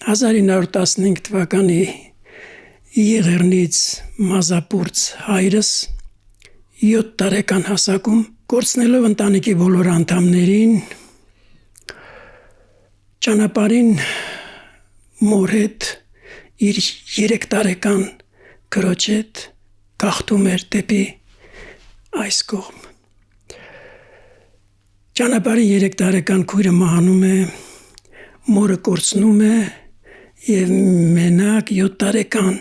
1915 թվականի Եղեռնից մազապուրծ հայրս 7 տարեկան հասակում կորցնելով ընտանիքի բոլոր անդամներին ճանապարհին մոր հետ իր 3 տարեկան քրոջ հետ գաղթում էր դեպի այս կողմ։ Ճանապարհին 3 տարեկան քույրը մահանում է, մորը կորցնում է եւ մենակ 7 տարեկան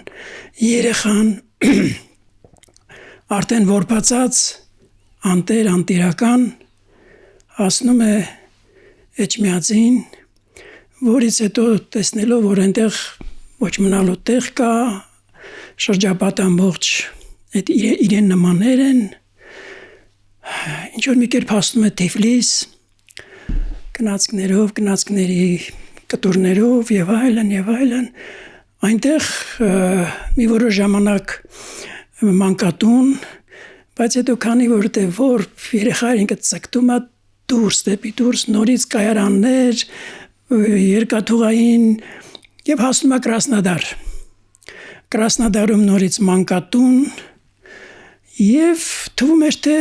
երեխան արդեն որբացած անտեր անտիրական հասնում է Էջմիածին, որից հետո տեսնելով որ այնտեղ ոչ մնալու տեղ կա, շրջապատ ամբողջ այդ իրեն նմաններ են, ինչ որ մի կերպ հասնում է Թիֆլիս, գնացքների կտուրներով եւ այլն, այնտեղ մի որոշ ժամանակ մանկատուն, բայց հետո քանի որ երեխային ինքը ցկտում է դեպի դուրս, նորից կայարաններ, երկաթուղային եւ հասնում է Կրասնոդար։ Կրասնոդարում նորից մանկատուն եւ թվում էր թե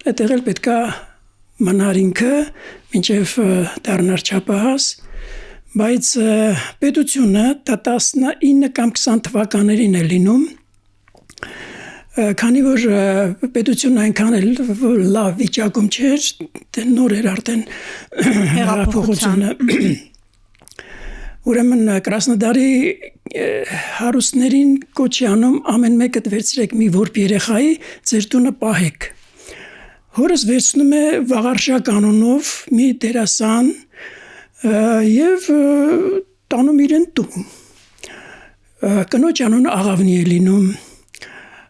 այդտեղ էլ պետքա մնար ինքը մինչեւ դառնար չափահաս, բայց պետությունը դա 19 կամ 20 թվականներին է լինում, քանի որ պետությունն այնքան էլ լավ վիճակում չէր, նոր էր արդեն հեղափոխությունը։ Ուրեմն Կրասնոդարի հարուստներին կոչի անում ամեն մեկը վերցրեք մի որբ երեխայի ձեր տունը պահեք։ Հորս վերցնում է Վաղարշակ անունով մի դերասան եւ տանում իրեն տուն։ Կնոջ անունը Աղավնի է լինում։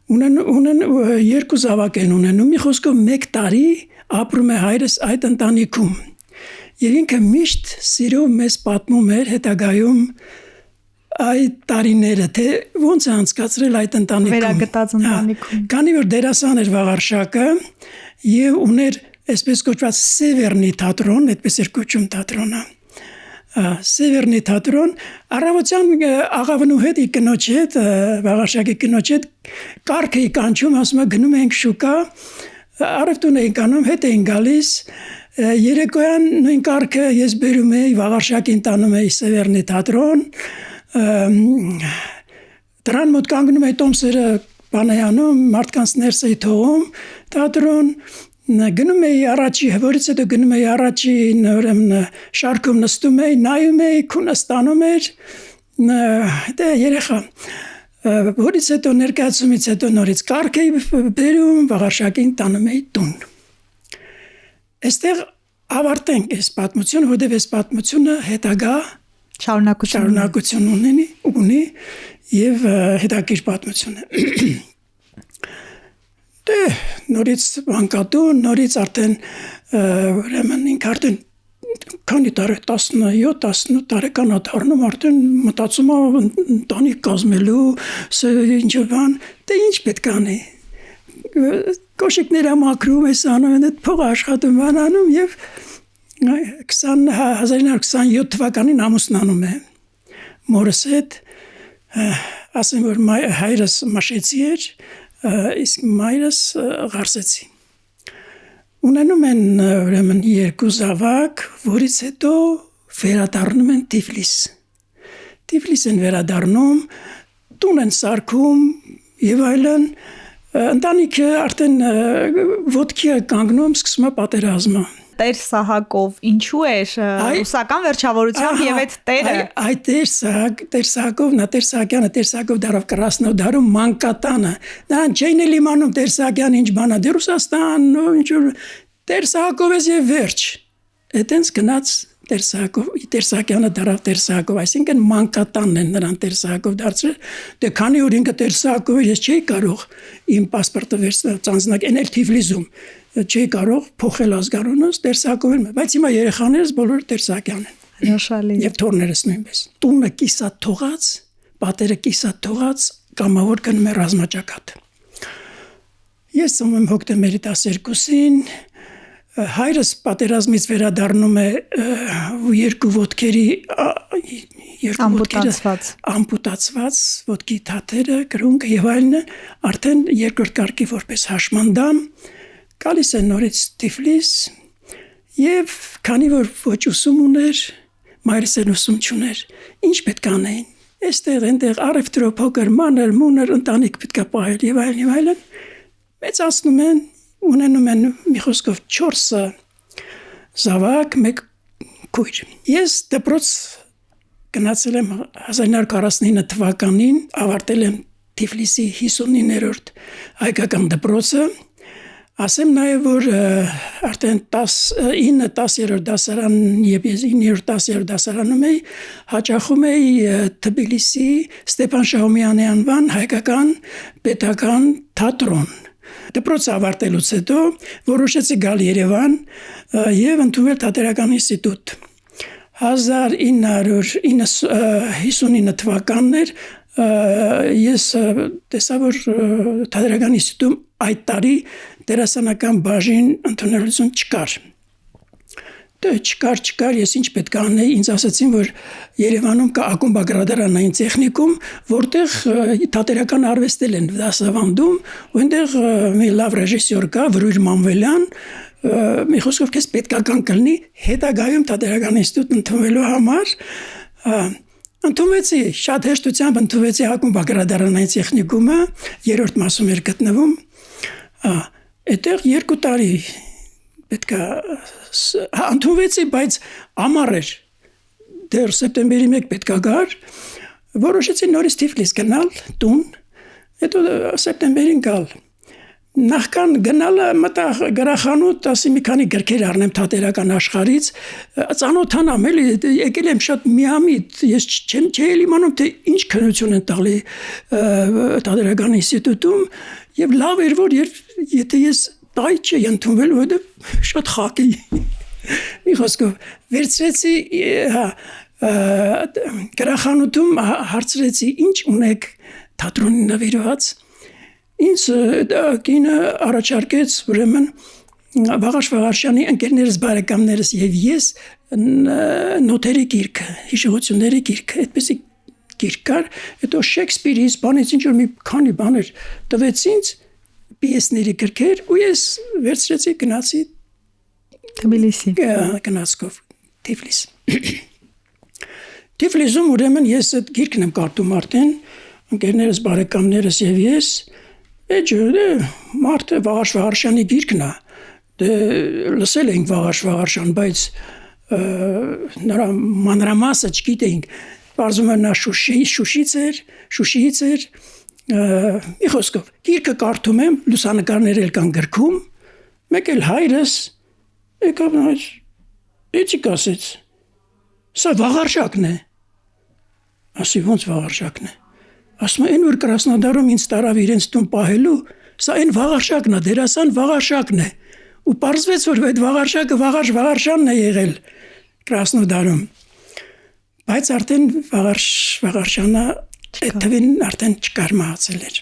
Ունեն 2 զավակ են ունենում, մի խոսքով 1 տարի ապրում է հայրս այդ ընտանիքում։ Եվ ինքը միշտ սիրով մեզ պատմում էր հետագայում այդ տարիները, թե ոնց է անցկացրել այդ ընտանիքում։ Վերագտած ընտանիքում։ Քանի որ դերասան էր Վաղարշակը եւ ուներ այսպես կոչված Սևեռնի թատրոն, այդպես էր կոչում թատրոնը։ Սևեռնի թատրոն, առավոտյան Աղավնու հետ իր կնոջ հետ, Վաղարշակի կնոջ հետ կառք էի կանչում, ասում է գնում ենք շուկա, առավոտուն էինք անում, հետ էինք գալիս, երեկոյան նույն կառքը ես բերում էի, Վաղարշակին տանում էի Սևեռնի թատրոն, դրան մոտ կանգնում էի տոմսերը բանայանում, մարդկանց ներս էի թողում թատրոն, գնում էի առաջի, որից հետո գնում էի առաջի շարքում նստում էի, նայում էի, քունը ստանում էր, դե երեխա, որից հետո ներկայացումից հետո նորից կառք էի բերում, Վաղարշակին տանում էի տուն։ Այստեղ ավարտենք այս պատմությունը, որտեղ այս պատմությունը հետագա շարունակություն ունի եւ հետաքրքիր պատմություն է։ Դե նորից մանկատուն, նորից արդեն ուրեմն ինքը արդեն քանի տարի 17-18 տարեկան դառնում, արդեն մտածում է ընտանիք կազմելու, ինչ բան, դե ինչ պետք է անի։ Կոշիկներ մաքրում է անում, այդ փողը աշխատում անում եւ 1927 թվականին ամուսնանում է։ Մորս հետ ասեմ որ հայրս մաշեցի էր, իսկ մայրս Ղարսեցի։ Ունենում են ուրեմն 2 զավակ, որից հետո վերադառնում են Թիֆլիս։ Թիֆլիս են վերադառնում, տուն են սարքում եւ այլն, ընտանիքը արդեն ոտքի է կանգնում, սկսում է պատերազմը։ Տեր Սահակով ինչու էր ռուսական վերջավորությամբ եւ այդ տերը այդ Տեր Սահակովն է, Տեր Սահակյանը, Տեր Սահակով դարով Կրասնոդարում մանկատանը, դա չէին էլ իմանում Տեր Սահակյանը ինչ բան է, դե Ռուսաստան, ինչ որ Տեր Սահակովս եւ վերջ։ Այդտենց գնաց Տեր Սահակյանը դարավ Տեր Սահակով, այսինքն մանկատանն են նրան Տեր Սահակով դարձրել, դե քանի որ ինքը Տեր Սահակով ես չէի կարող իմ պասպորտը ծանձնակ էնել Թիֆլիսում, չէի կարող փոխել ազգանունս Տեր Սահակովն, բայց հիմա երեխաներս բոլորը Տեր Սահակյան են։ Հրաշալի։ Եվ թորներս նույնպես։ Տունը կիսատ թողած, պատերը կիսատ թողած, կամավոր գնում է ռազմաճակատ։ Ես ծնվում եմ հոկտեմբերի 12-ին, հայրս պատերազմից վերադառնում է երկու ոտքերի ամպուտացված ոտքի թաթերը, կրունկը եւ այլն, արդեն երկրորդ կարգի որպես հաշմանդամ գալիս է նորից Թիֆլիս եւ քանի որ ոչ ուսում ուներ, մայրս էլ ուսում չուներ, ինչ պետք անեին։ Այստեղ այնտեղ առևտրոփոքր մանր մունր ընտանիք պետք է պահել եւ այլն, մեծացնում են, ունենում են մի խոսքով 4 զավակ, 1 քույր։ Ես դպրոց գնացել եմ 1949 թվականին, ավարտել եմ Թիֆլիսի 59-րդ հայկական դպրոցը։ Ասեմ նաև, որ արդեն 9-10-րդ դասարան եւ 9-րդ 10-րդ դասարանում էի, հաճախում էի Թբիլիսի Ստեփան Շահումյանի անվան հայկական պետական թատրոն։ Դպրոցը ավարտելուց հետո որոշեցի գալ Երևան եւ ընդունվել թատերական ինստիտուտ։ 1959 թվականն էր, ես տեսա, որ թատերական ինստիտուտում այդ տարի դերասանական բաժին ընդունելություն չկար։ Չկար, ես ինչ պետք է անեի, ինձ ասացին, որ Երևանում կա ակումբագրադարանային տեխնիկում, որտեղ թատերական արվեստել են դասավանդում, ու այնտեղ մի լավ ռեժիսոր կա, Վրույր Մանվելյան, մի խոսքով քեզ պետքական կլինի հետագայում թատերական ինստիտուտ ընդունվելու համար։ Ընդունվեցի, շատ հեշտությամբ ընդունվեցի ակումբագրադարանային տեխնիկումը, 3-րդ մասում էր գտնվում։ Այդտեղ 2 տարի պետք է ընդունվեցի, բայց ամառ էր, դեռ սեպտեմբերի 1 պետք է գար, որոշեցի նորից Թիֆլիս գնալ տուն, հետո սեպտեմբերին գալ։ Նախքան գնալը մտա գրախանութ, ասի մի քանի գրքեր առնեմ թատերական աշխարհից, ծանոթանամ, էլի եկել եմ շատ միամիտ, ես չէի իմանում, թե ինչ քննություն են տալի թատերական ինստիտուտում, եւ լավ էր, որ եթե ես տայ չի ընդունվել, որովհետեւ շատ խակ էի։ Մի խոսքով վերցրեցի գրախանութում հարցրեցի ինչ ունեք թատրոնին նվիրված։ Ինձ կինը առաջարկեց ուրեմն Վաղարշ Վաղարշյանի ընկերներս բարեկամներս եւ ես նոթերի գիրքը, հիշողությունների գիրքը, այդպեսի գիրք կար, հետո Շեքսպիրից, բանից ինչ որ մի քանի բաներ տվեց ինձ, պիեսների գրքեր, ու ես վերցրեցի գնացի Թբիլիսի։ Գնացքով Թիֆլիս։ Թիֆլիսում ուրեմն ես այդ գիրքն եմ կարդում արդեն, ընկերներս բարեկամներս եւ ես, մարդը Վաղարշ Վաղարշյանի գիրքն է, լսել էինք Վաղարշ Վաղարշյան, բայց նրա մանրամասը չգիտեինք, պարզվում է նա Շուշիից էր, մի խոսքով, գիրքը կարդում եմ, լուսանկարներ էլ կան գրքում, մեկ էլ հայրս եկավ նայեց, էցի կասեց, սա Վաղարշակն է, ասի ոնց Վաղարշակն է, ասում է, այն որ Կրասնոդարում ինձ տարավ իրենց տուն պահելու, սա այն Վաղարշակն է, դերասան Վաղարշակն է, ու պարզվեց, որ այդ Վաղարշակը Վաղարշ Վաղարշյանն է եղել Կրասնոդարում, բայց արդեն Վաղարշ Վաղարշյանը այդ թվին արդեն չկար, մահացել էր։